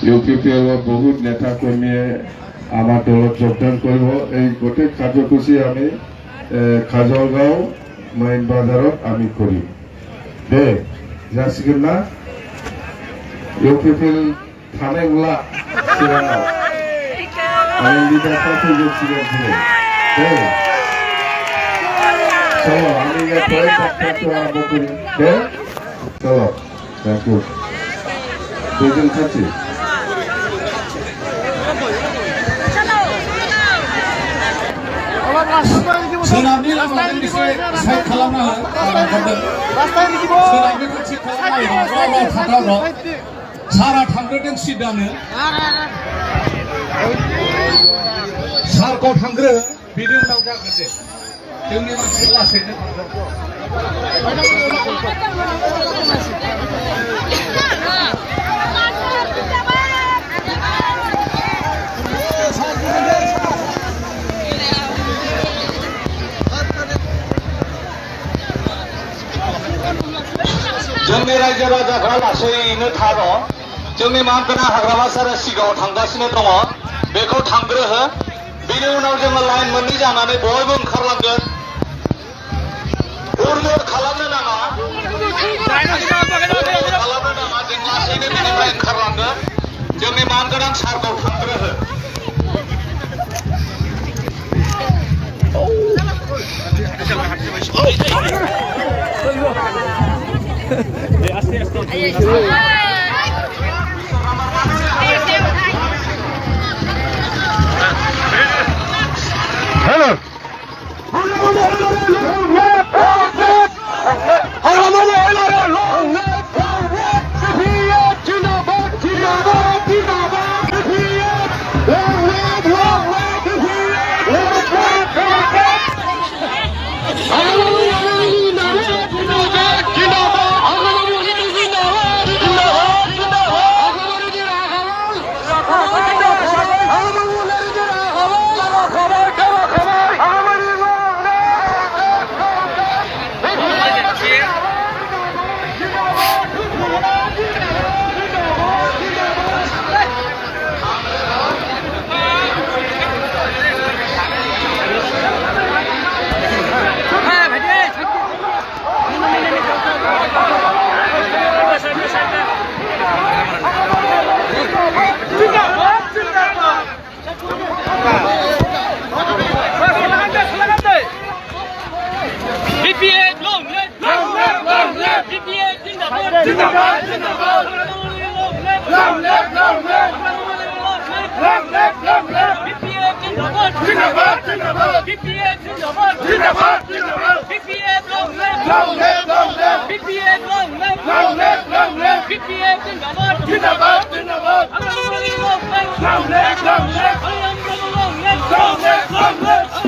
UPPL বহুত নেতা কর্মীয়ে আমার দলত যোগদান করব। এই গোটেই কার্যসূচী আমি কাজলগাঁও মেইন বাজারত আমি করি দে যাসিগोन না ইউপিপিএল থানেগুলা চিরাঙাव আমি লিডারটা ফেলেছিলাম দে চলো আমি পরে কাজটা আরম্ভ করি দে চলো দেখো দুজন খাচ্ছি सोनाबनि लामाजों एसे साइड खालामना हो सोनाबनिखौ थिग खालामना हो थाथाव सारा थांग्रोदों सिदानो सारखौ थांग्रो बिनि उनाव जागोन दे जोंनि मानसि लासैनो जोंनि रायजो राजाफ्रा लासैनो थार' जोंनि मानगोनां हाग्रामा सारा सिगाङाव थांगासिनो दङ बेखौ थांग्रोहो बिनि उनाव जोङो लाइन मोननै जानानै बयबो ओंखारलांगोन उरमुर खालामनो नाङा जों लासैनो बिनिफ्राय ओंखारलांगोन जोंनि मानगोनां सारखौ थांग्रोहो Hello. Long live